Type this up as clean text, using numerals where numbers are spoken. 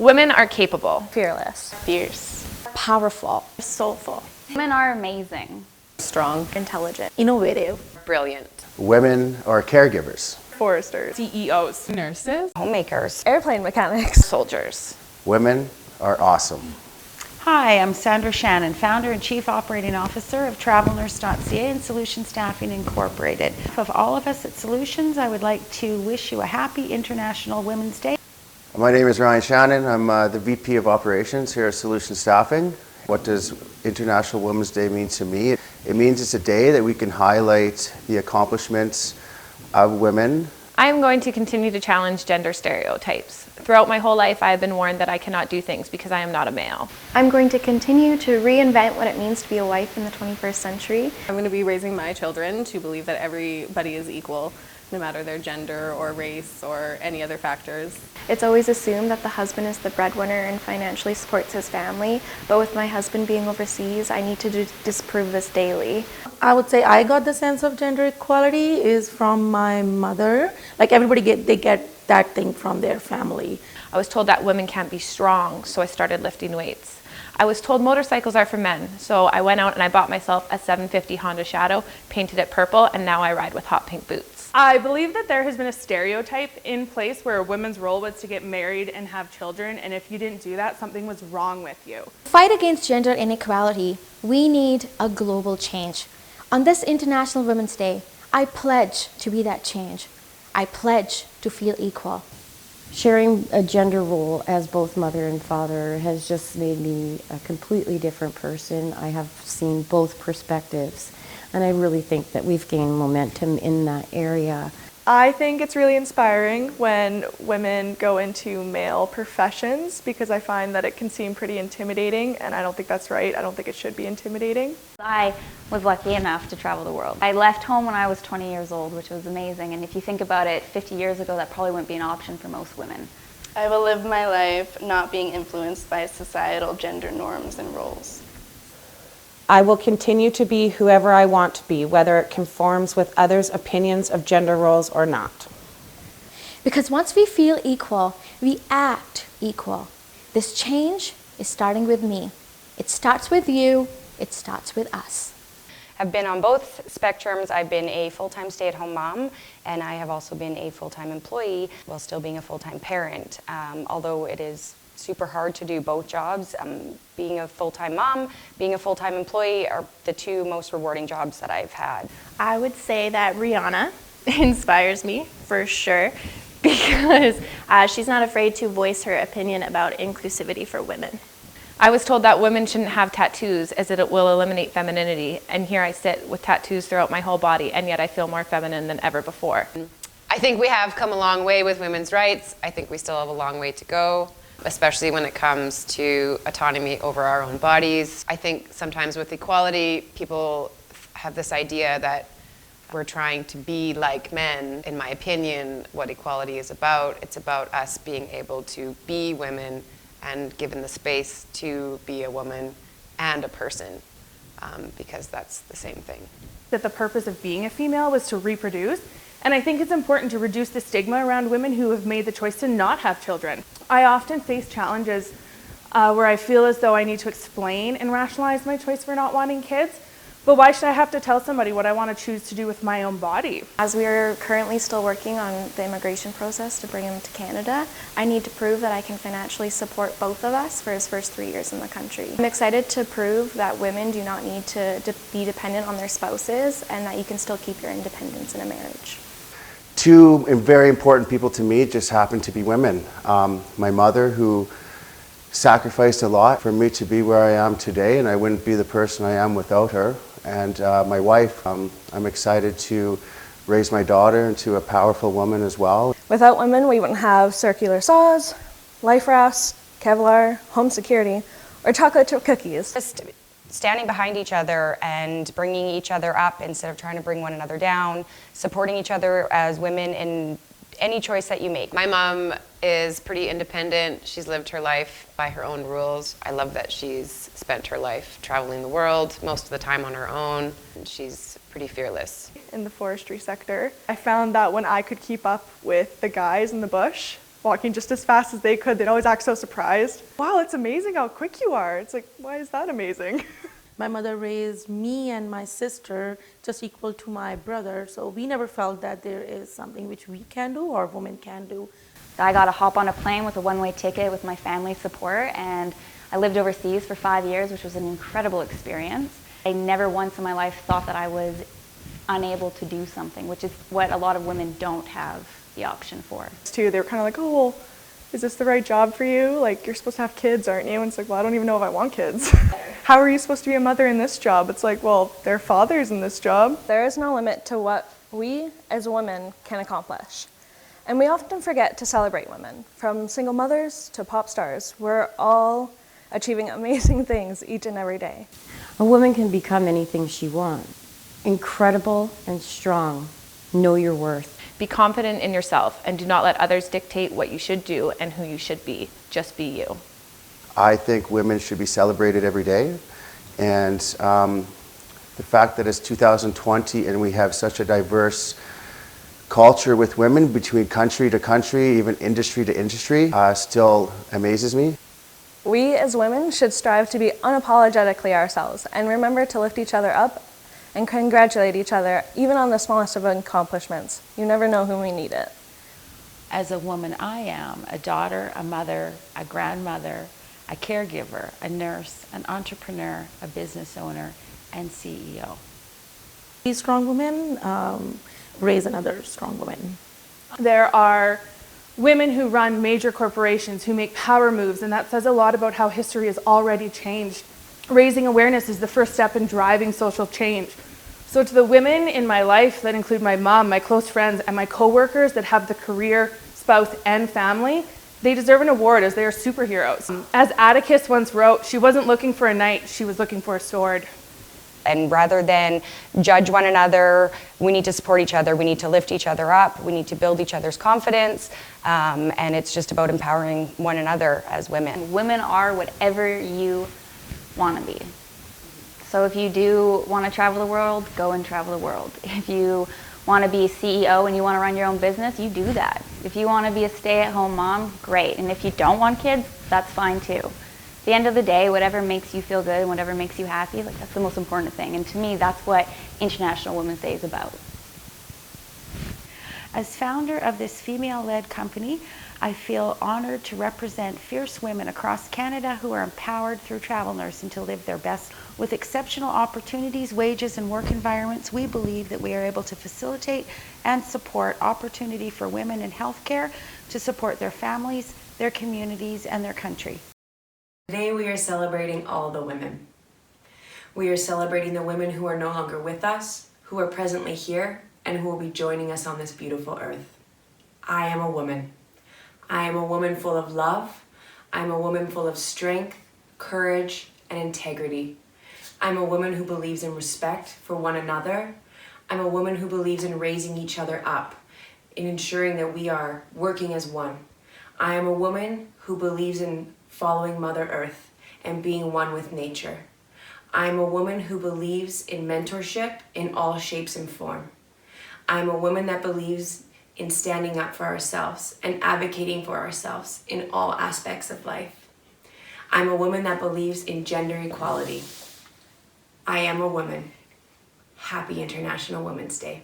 Women are capable, fearless, fierce, powerful, soulful. Women are amazing, strong, Intelligent, innovative, brilliant, Women are caregivers. foresters, CEOs, nurses, homemakers, airplane mechanics, soldiers. Women are awesome. Hi, I'm Sandra Shannon, founder and chief operating officer of TravelNurse.ca and Solution Staffing Incorporated. Of all of us at Solutions, I would like to wish you a happy International Women's Day. My name is Ryan Shannon. I'm the VP of Operations here at Solution Staffing. What does International Women's Day mean to me? It means it's a day that we can highlight the accomplishments of women. I'm going to continue to challenge gender stereotypes. Throughout my whole life, I have been warned that I cannot do things because I am not a male. I'm going to continue to reinvent what it means to be a wife in the 21st century. I'm going to be raising my children to believe that everybody is equal, no matter their gender or race or any other factors. It's always assumed that the husband is the breadwinner and financially supports his family, but with my husband being overseas, I need to disprove this daily. I would say I got the sense of gender equality is from my mother. Like everybody they get that thing from their family. I was told that women can't be strong, so I started lifting weights. I was told motorcycles are for men, so I went out and I bought myself a 750 Honda Shadow, painted it purple, and now I ride with hot pink boots. I believe that there has been a stereotype in place where a woman's role was to get married and have children, and if you didn't do that, something was wrong with you. Fight against gender inequality. We need a global change. On this International Women's Day, I pledge to be that change. I pledge to feel equal. Sharing a gender role as both mother and father has just made me a completely different person. I have seen both perspectives, and I really think that we've gained momentum in that area. I think it's really inspiring when women go into male professions because I find that it can seem pretty intimidating, and I don't think that's right. I don't think it should be intimidating. I was lucky enough to travel the world. I left home when I was 20 years old, which was amazing, and if you think about it, 50 years ago that probably wouldn't be an option for most women. I will live my life not being influenced by societal gender norms and roles. I will continue to be whoever I want to be, whether it conforms with others' opinions of gender roles or not. Because once we feel equal, we act equal. This change is starting with me. It starts with you. It starts with us. I've been on both spectrums. I've been a full-time stay-at-home mom, and I have also been a full-time employee while still being a full-time parent. Although it is super hard to do both jobs, being a full-time mom, being a full-time employee are the two most rewarding jobs that I've had. I would say that Rihanna inspires me for sure because she's not afraid to voice her opinion about inclusivity for women. I was told that women shouldn't have tattoos as it will eliminate femininity, and here I sit with tattoos throughout my whole body, and yet I feel more feminine than ever before. I think we have come a long way with women's rights. I think we still have a long way to go, especially when it comes to autonomy over our own bodies. I think sometimes with equality, people have this idea that we're trying to be like men. In my opinion, what equality is about, it's about us being able to be women and given the space to be a woman and a person, because that's the same thing. That the purpose of being a female was to reproduce, and I think it's important to reduce the stigma around women who have made the choice to not have children. I often face challenges where I feel as though I need to explain and rationalize my choice for not wanting kids, but why should I have to tell somebody what I want to choose to do with my own body? As we are currently still working on the immigration process to bring him to Canada, I need to prove that I can financially support both of us for his first 3 years in the country. I'm excited to prove that women do not need to be dependent on their spouses and that you can still keep your independence in a marriage. Two very important people to me just happen to be women. My mother, who sacrificed a lot for me to be where I am today, and I wouldn't be the person I am without her. And my wife, I'm excited to raise my daughter into a powerful woman as well. Without women, we wouldn't have circular saws, life rafts, Kevlar, home security, or chocolate chip cookies. Just standing behind each other and bringing each other up instead of trying to bring one another down, supporting each other as women in any choice that you make. My mom is pretty independent. She's lived her life by her own rules. I love that she's spent her life traveling the world, most of the time on her own. And she's pretty fearless. In the forestry sector, I found that when I could keep up with the guys in the bush, walking just as fast as they could. They'd always act so surprised. Wow, it's amazing how quick you are. It's like, why is that amazing? My mother raised me and my sister just equal to my brother, so we never felt that there is something which we can do or women can do. I got to hop on a plane with a one-way ticket with my family support, and I lived overseas for 5 years, which was an incredible experience. I never once in my life thought that I was unable to do something, which is what a lot of women don't have the option for. Too, they were kind of like, oh, well, is this the right job for you? Like, you're supposed to have kids, aren't you? And it's like, well, I don't even know if I want kids. How are you supposed to be a mother in this job? It's like, well, there are fathers in this job. There is no limit to what we as women can accomplish. And we often forget to celebrate women. From single mothers to pop stars, we're all achieving amazing things each and every day. A woman can become anything she wants. Incredible and strong. Know your worth. Be confident in yourself and do not let others dictate what you should do and who you should be. Just be you. I think women should be celebrated every day. And the fact that it's 2020 and we have such a diverse culture with women between country to country, even industry to industry, still amazes me. We as women should strive to be unapologetically ourselves and remember to lift each other up and congratulate each other, even on the smallest of accomplishments. You never know whom we need it. As a woman, I am a daughter, a mother, a grandmother, a caregiver, a nurse, an entrepreneur, a business owner, and CEO. These strong women raise another strong woman. There are women who run major corporations who make power moves, and that says a lot about how history has already changed. Raising awareness is the first step in driving social change. So to the women in my life that include my mom, my close friends, and my coworkers that have the career, spouse, and family, they deserve an award as they are superheroes. As Atticus once wrote, she wasn't looking for a knight, she was looking for a sword. And rather than judge one another, we need to support each other, we need to lift each other up, we need to build each other's confidence, and it's just about empowering one another as women. Women are whatever you want to be. So if you do want to travel the world, go and travel the world. If you want to be a CEO and you want to run your own business, you do that. If you want to be a stay-at-home mom, great. And if you don't want kids, that's fine too. At the end of the day, whatever makes you feel good and whatever makes you happy, like, that's the most important thing. And to me, that's what International Women's Day is about. As founder of this female-led company, I feel honored to represent fierce women across Canada who are empowered through TravelNurse and to live their best. With exceptional opportunities, wages, and work environments, we believe that we are able to facilitate and support opportunity for women in healthcare to support their families, their communities, and their country. Today we are celebrating all the women. We are celebrating the women who are no longer with us, who are presently here, and who will be joining us on this beautiful earth. I am a woman. I am a woman full of love. I'm a woman full of strength, courage, and integrity. I'm a woman who believes in respect for one another. I'm a woman who believes in raising each other up, in ensuring that we are working as one. I am a woman who believes in following Mother Earth and being one with nature. I am a woman who believes in mentorship in all shapes and form. I am a woman that believes in standing up for ourselves and advocating for ourselves in all aspects of life. I'm a woman that believes in gender equality. I am a woman. Happy International Women's Day.